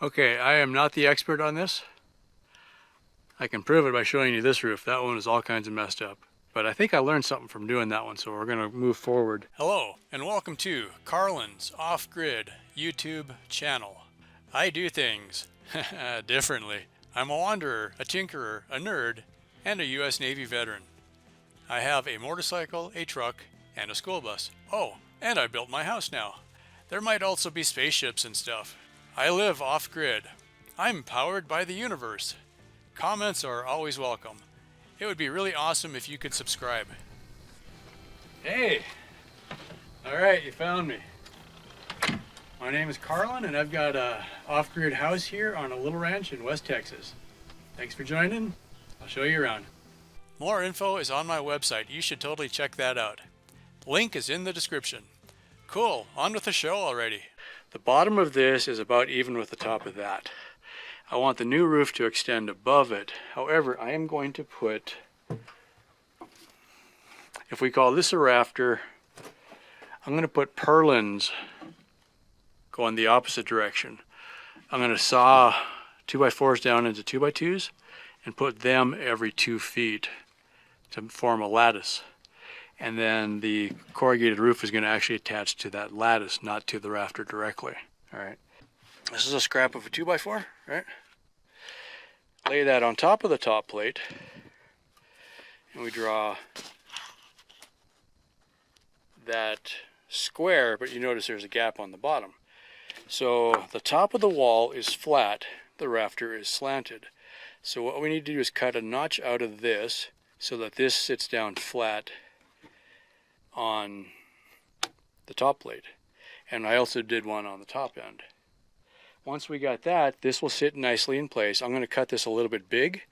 Okay, I am not the expert on this. I can prove it by showing you this roof. That one is all kinds of messed up. But I think I learned something from doing that one, so we're going to move forward. Hello, and welcome to Carlin's Off-Grid YouTube channel. I do things differently. I'm a wanderer, a tinkerer, a nerd, and a U.S. Navy veteran. I have a motorcycle, a truck, and a school bus. Oh, and I built my house now. There might also be spaceships and stuff. I live off-grid. I'm powered by the universe. Comments are always welcome. It would be really awesome if you could subscribe. Hey! Alright, you found me. My name is Carlin, and I've got a off-grid house here on a little ranch in West Texas. Thanks for joining. I'll show you around. More info is on my website. You should totally check that out. Link is in the description. Cool, on with the show already. The bottom of this is about even with the top of that. I want the new roof to extend above it. However, I am going to put, if we call this a rafter, I'm going to put purlins going the opposite direction. I'm going to saw 2x4s down into 2x2s and put them every 2 feet to form a lattice. And then the corrugated roof is going to actually attach to that lattice, not to the rafter directly. All right. This is a scrap of a 2x4, right? Lay that on top of the top plate, and we draw that square, but you notice there's a gap on the bottom. So the top of the wall is flat, the rafter is slanted. So what we need to do is cut a notch out of this so that this sits down flat on the top plate. And I also did one on the top end. Once we got that, this will sit nicely in place. I'm going to cut this a little bit big.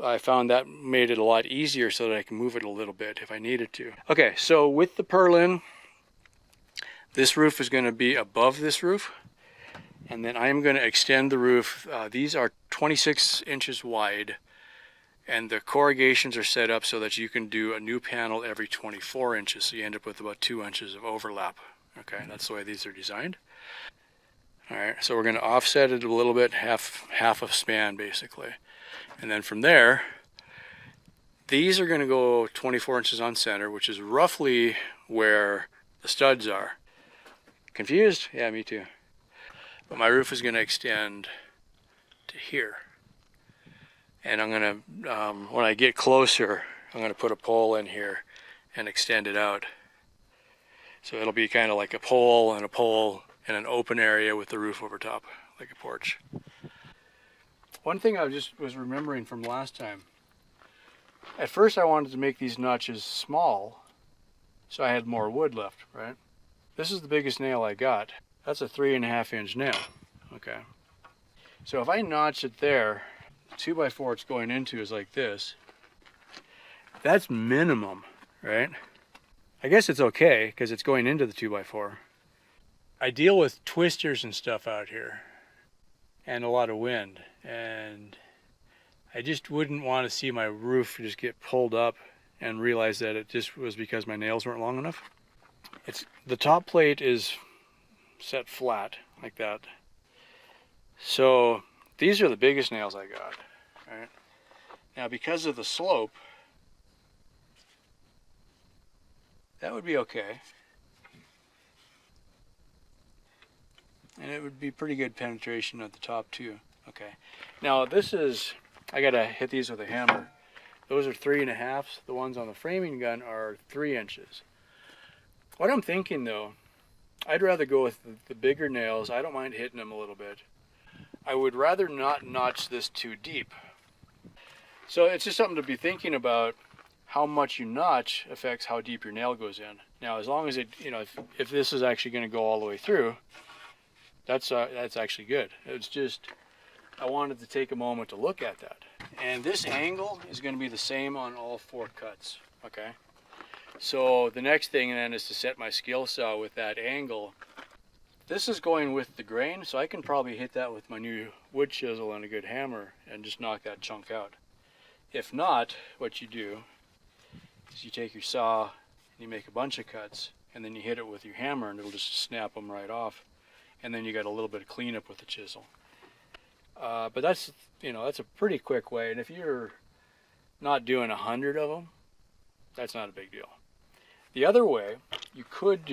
I found that made it a lot easier so that I can move it a little bit if I needed to. Okay, so with the purlin, this roof is going to be above this roof. And then I am going to extend the roof. These are 26 inches wide. And the corrugations are set up so that you can do a new panel every 24 inches. So you end up with about 2 inches of overlap. Okay, that's the way these are designed. All right, so we're going to offset it a little bit, half a span basically. And then from there, these are going to go 24 inches on center, which is roughly where the studs are. Confused? Yeah, me too. But my roof is going to extend to here. And I'm going to, when I get closer, I'm going to put a pole in here and extend it out. So it'll be kind of like a pole and an open area with the roof over top, like a porch. One thing I just was remembering from last time. At first I wanted to make these notches small so I had more wood left, right? This is the biggest nail I got. That's a 3.5 inch nail, okay? So if I notch it there, the 2x4 it's going into is like this. That's minimum, right? I guess it's okay because it's going into the 2x4. I deal with twisters and stuff out here and a lot of wind, and I just wouldn't want to see my roof just get pulled up and realize that it just was because my nails weren't long enough. The top plate is set flat like that. So these are the biggest nails I got. Right? Now because of the slope, that would be okay. And it would be pretty good penetration at the top too. Okay. Now this is, I gotta hit these with a hammer. Those are 3.5. The ones on the framing gun are 3 inches. What I'm thinking though, I'd rather go with the bigger nails. I don't mind hitting them a little bit. I would rather not notch this too deep. So it's just something to be thinking about. How much you notch affects how deep your nail goes in. Now as long as it, you know, if this is actually going to go all the way through, that's actually good. It's just, I wanted to take a moment to look at that. And this angle is going to be the same on all 4 cuts, okay? So the next thing then is to set my skill saw with that angle. This is going with the grain, so I can probably hit that with my new wood chisel and a good hammer and just knock that chunk out. If not, what you do is you take your saw and you make a bunch of cuts, and then you hit it with your hammer and it'll just snap them right off. And then you got a little bit of cleanup with the chisel. But that's, that's a pretty quick way. And if you're not doing 100 of them, that's not a big deal. The other way you could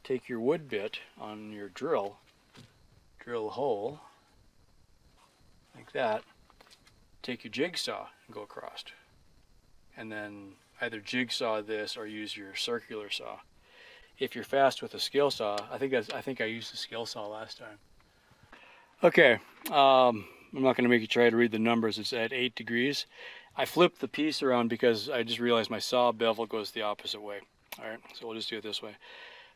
take your wood bit on your drill a hole like that, take your jigsaw and go across, and then either jigsaw this or use your circular saw. If you're fast with a skill saw, I think I used the skill saw last time. Okay, I'm not going to make you try to read the numbers. It's at 8 degrees. I flipped the piece around because I just realized my saw bevel goes the opposite way. All right, so we'll just do it this way.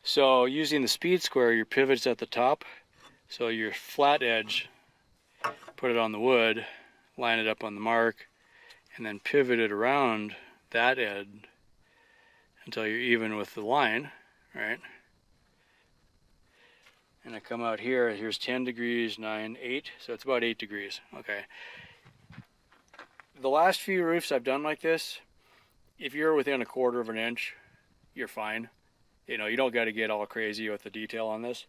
So using the speed square, your pivot's at the top. So your flat edge, put it on the wood, line it up on the mark, and then pivot it around that end until you're even with the line, right? And I come out here, here's 10 degrees, 9, 8, so it's about 8 degrees, okay. The last few roofs I've done like this, if you're within 1/4 of an inch, you're fine. You don't got to get all crazy with the detail on this.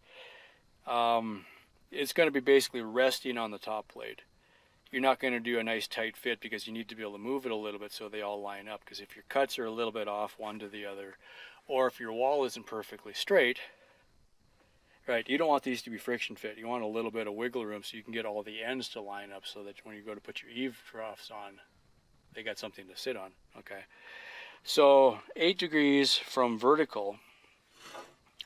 It's going to be basically resting on the top plate. You're not going to do a nice tight fit because you need to be able to move it a little bit so they all line up. Because if your cuts are a little bit off one to the other, or if your wall isn't perfectly straight, right, you don't want these to be friction fit. You want a little bit of wiggle room so you can get all the ends to line up so that when you go to put your eave troughs on, they got something to sit on, okay? So 8 degrees from vertical,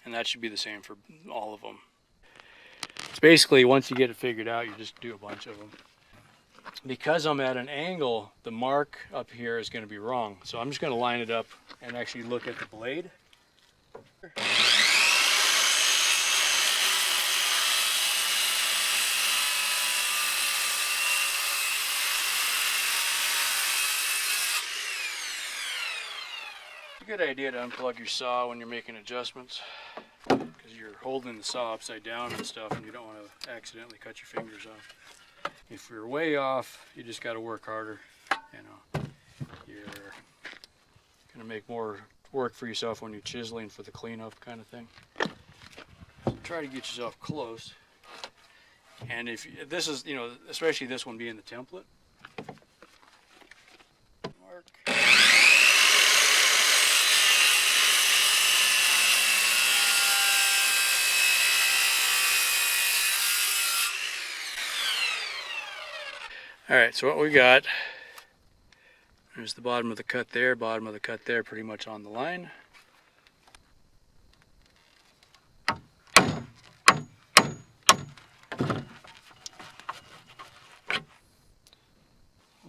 and that should be the same for all of them. It's basically, once you get it figured out, you just do a bunch of them. Because I'm at an angle, the mark up here is going to be wrong. So I'm just going to line it up and actually look at the blade. It's a good idea to unplug your saw when you're making adjustments, because you're holding the saw upside down and stuff, and you don't want to accidentally cut your fingers off. If you're way off, you just got to work harder. You're going to make more work for yourself when you're chiseling for the cleanup kind of thing. So try to get yourself close. And if this is, especially this one being the template. Mark. All right, so what we got, there's the bottom of the cut there, bottom of the cut there, pretty much on the line. A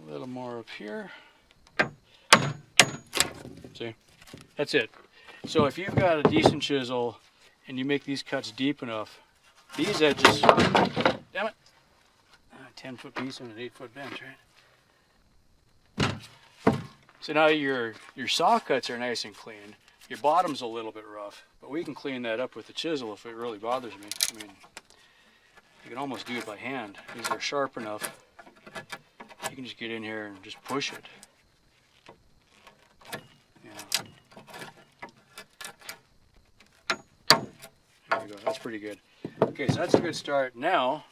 little more up here. See, that's it. So if you've got a decent chisel and you make these cuts deep enough, these edges, damn it, 10-foot piece on an 8-foot bench, right? So now your saw cuts are nice and clean. Your bottom's a little bit rough, but we can clean that up with the chisel if it really bothers me. I mean, you can almost do it by hand. These are sharp enough. You can just get in here and just push it. Yeah. There we go. That's pretty good. Okay, so that's a good start. Now,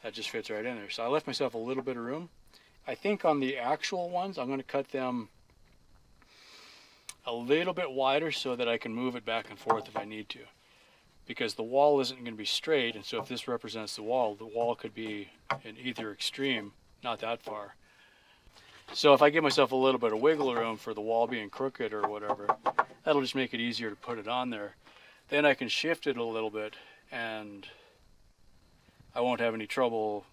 that just fits right in there. So I left myself a little bit of room. I think on the actual ones, I'm going to cut them a little bit wider so that I can move it back and forth if I need to. Because the wall isn't going to be straight, and so if this represents the wall could be in either extreme, not that far. So if I give myself a little bit of wiggle room for the wall being crooked or whatever, that'll just make it easier to put it on there. Then I can shift it a little bit, and I won't have any trouble,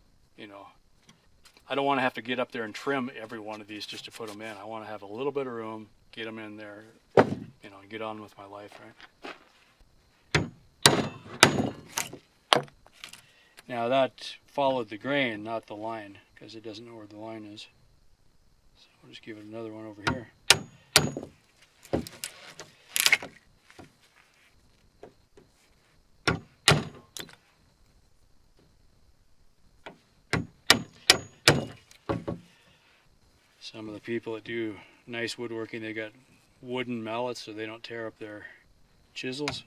I don't want to have to get up there and trim every one of these just to put them in. I want to have a little bit of room, get them in there, get on with my life, right? Now that followed the grain, not the line, because it doesn't know where the line is. So we'll just give it another one over here. Some of the people that do nice woodworking, they got wooden mallets so they don't tear up their chisels.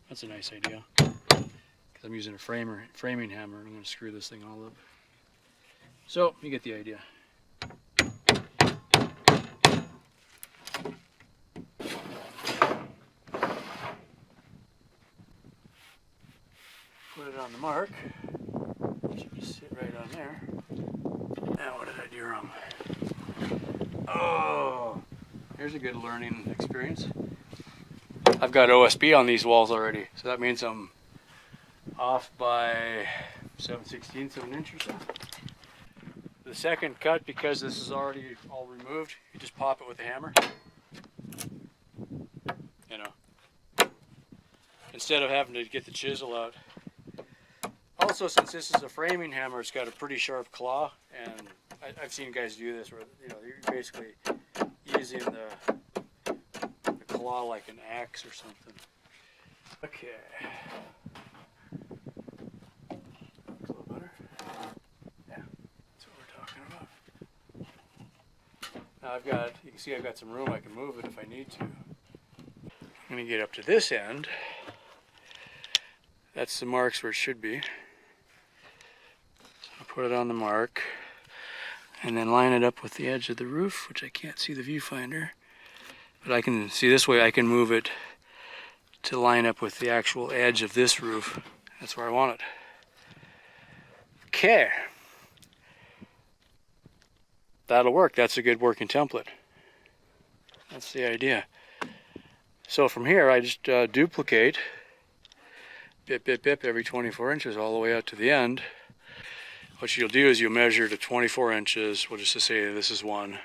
That's a nice idea. Because I'm using a framing hammer, and I'm going to screw this thing all up. So you get the idea. Put it on the mark. It should just sit right on there. Now what did I do wrong? Oh, here's a good learning experience. I've got OSB on these walls already, so that means I'm off by 7/16 of an inch or so. The second cut, because this is already all removed, you just pop it with a hammer. You know, instead of having to get the chisel out. Also, since this is a framing hammer, it's got a pretty sharp claw, and I've seen guys do this where, you know, you're basically using the claw like an axe or something. Okay. Looks a little better. Yeah, that's what we're talking about. Now you can see I've got some room. I can move it if I need to. I'm going to get up to this end. That's the marks where it should be. I'll put it on the mark and then line it up with the edge of the roof, which I can't see the viewfinder. But I can see this way, I can move it to line up with the actual edge of this roof. That's where I want it. Okay. That'll work. That's a good working template. That's the idea. So from here, I just duplicate, bip, every 24 inches all the way out to the end. What you'll do is you'll measure to 24 inches, we'll just say this is 1,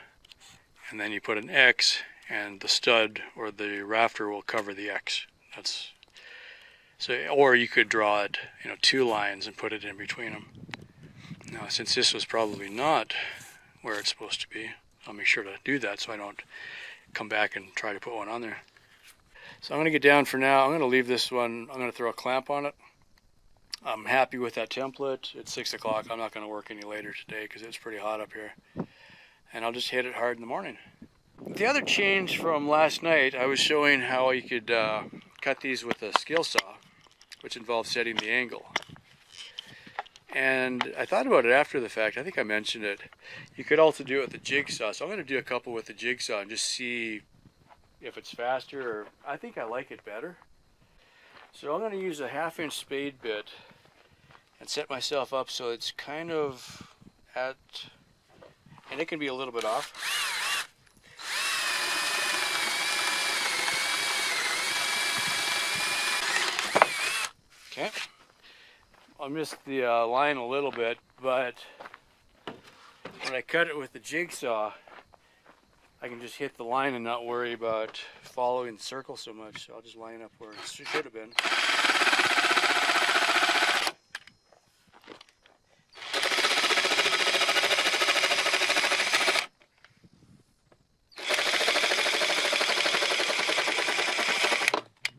and then you put an X, and the stud or the rafter will cover the X. That's so. Or you could draw it, you know, 2 lines and put it in between them. Now, since this was probably not where it's supposed to be, I'll make sure to do that so I don't come back and try to put one on there. So I'm going to get down for now. I'm going to leave this one. I'm going to throw a clamp on it. I'm happy with that template. It's 6 o'clock. I'm not going to work any later today because it's pretty hot up here. And I'll just hit it hard in the morning. The other change from last night, I was showing how you could cut these with a skill saw, which involves setting the angle. And I thought about it after the fact. I think I mentioned it. You could also do it with a jigsaw. So I'm going to do a couple with the jigsaw and just see if it's faster, or I think I like it better. So I'm going to use a 1/2 inch spade bit and set myself up so it's kind of at, and it can be a little bit off. Okay. I missed the line a little bit, but when I cut it with the jigsaw, I can just hit the line and not worry about following the circle so much. So I'll just line up where it should have been.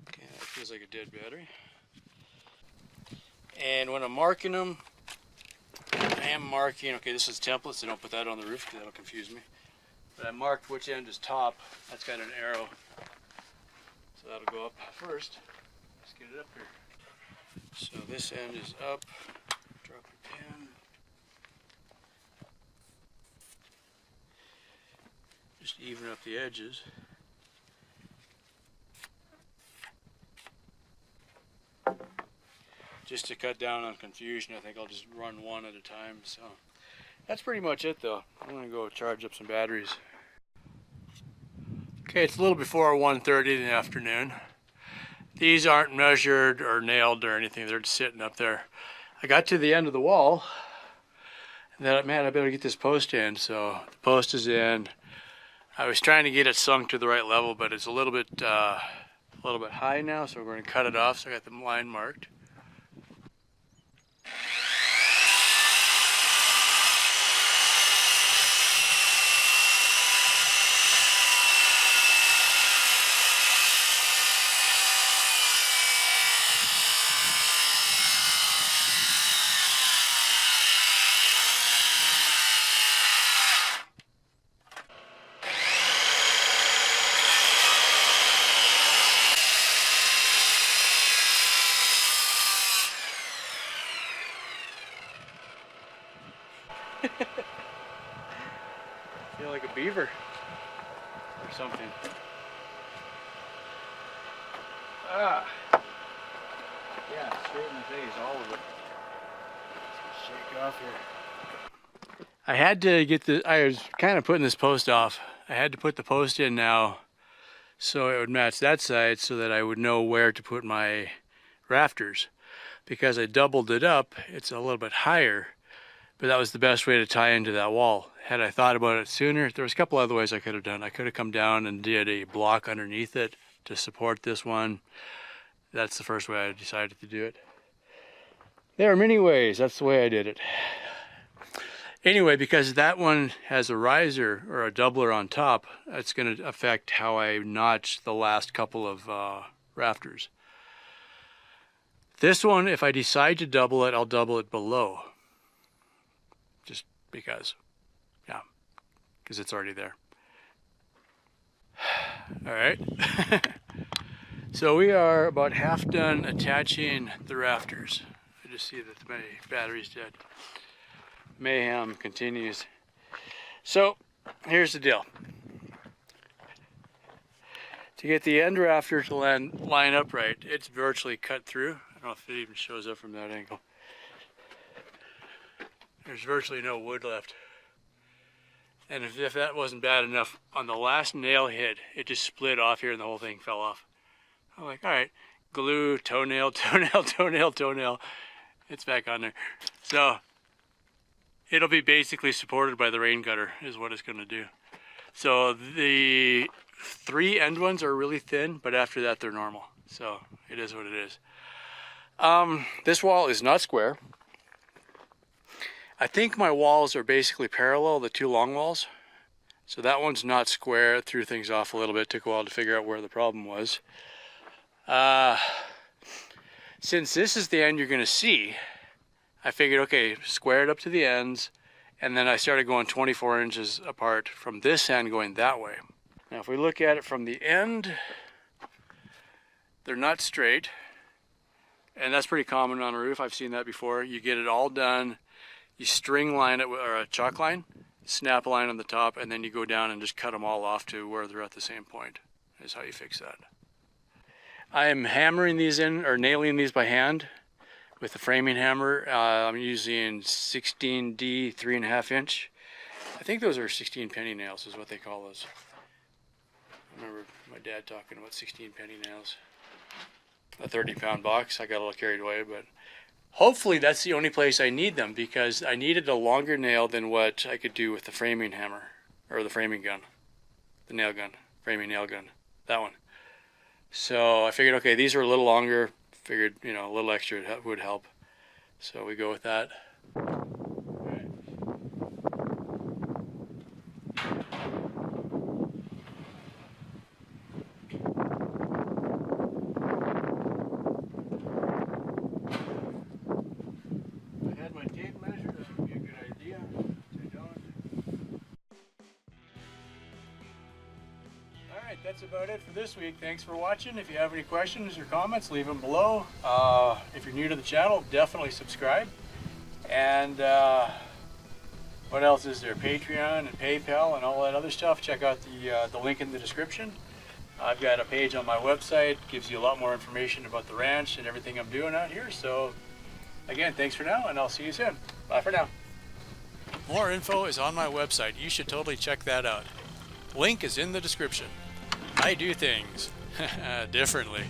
Okay, that feels like a dead battery. And when I'm marking them, I am marking, okay, this is template, so don't put that on the roof because that'll confuse me. But I marked which end is top. That's got an arrow. So that'll go up first. Let's get it up here. So this end is up. Drop a pin. Just even up the edges. Just to cut down on confusion, I think I'll just run one at a time. So that's pretty much it though. I'm going to go charge up some batteries. Okay, it's a little before 1:30 in the afternoon. These aren't measured or nailed or anything. They're just sitting up there. I got to the end of the wall and then, man, I better get this post in. So the post is in. I was trying to get it sunk to the right level, but it's a little bit high now, so we're going to cut it off. So I got the line marked. Feel like a beaver or something. Ah, yeah, straight in the face, all of it. Shake off here. I had to get the, I was kind of putting this post off. I had to put the post in now so it would match that side so that I would know where to put my rafters. Because I doubled it up, it's a little bit higher, but that was the best way to tie into that wall. Had I thought about it sooner, there was a couple other ways I could have done. I could have come down and did a block underneath it to support this one. That's the first way I decided to do it. There are many ways, that's the way I did it. Anyway, because that one has a riser or a doubler on top, it's going to affect how I notch the last couple of rafters. This one, if I decide to double it, I'll double it below. Just because. Yeah. Because it's already there. Alright. So we are about half done attaching the rafters. I just see that my battery's dead. Mayhem continues. So, here's the deal. To get the end rafter to line up right, it's virtually cut through. I don't know if it even shows up from that angle. There's virtually no wood left. And if that wasn't bad enough, on the last nail hit, it just split off here and the whole thing fell off. I'm like, all right, glue, toenail, toenail, toenail, toenail. It's back on there. So it'll be basically supported by the rain gutter is what it's going to do. So the 3 end ones are really thin, but after that they're normal. So it is what it is. This wall is not square. I think my walls are basically parallel, the 2 long walls. So that one's not square. It threw things off a little bit. Took a while to figure out where the problem was. Since this is the end you're going to see, I figured, okay, square it up to the ends, and then I started going 24 inches apart from this end going that way. Now if we look at it from the end, they're not straight, and that's pretty common on a roof. I've seen that before. You get it all done, you string line it with, or a chalk line, snap a line on the top, and then you go down and just cut them all off to where they're at the same point. Is how you fix that. I am hammering these in, or nailing these by hand with a framing hammer. I'm using 16D 3.5 inch. I think those are 16 penny nails is what they call those. I remember my dad talking about 16 penny nails. A 30-pound box. I got a little carried away, but hopefully that's the only place I need them, because I needed a longer nail than what I could do with the framing hammer, or the framing gun. The nail gun, framing nail gun, that one. So I figured, okay, these are a little longer. Figured, you know, a little extra would help. So we go with that. Right. If I had my tape measure, that would be a good idea. I don't. Alright, that's about it for this week. Thanks for watching. If you have any questions or comments, leave them below. If you're new to the channel, definitely subscribe. And what else is there? Patreon and PayPal and all that other stuff. Check out the link in the description. I've got a page on my website. Gives you a lot more information about the ranch and everything I'm doing out here. So again, thanks for now, and I'll see you soon. Bye for now. More info is on my website. You should totally check that out. Link is in the description. I do things differently.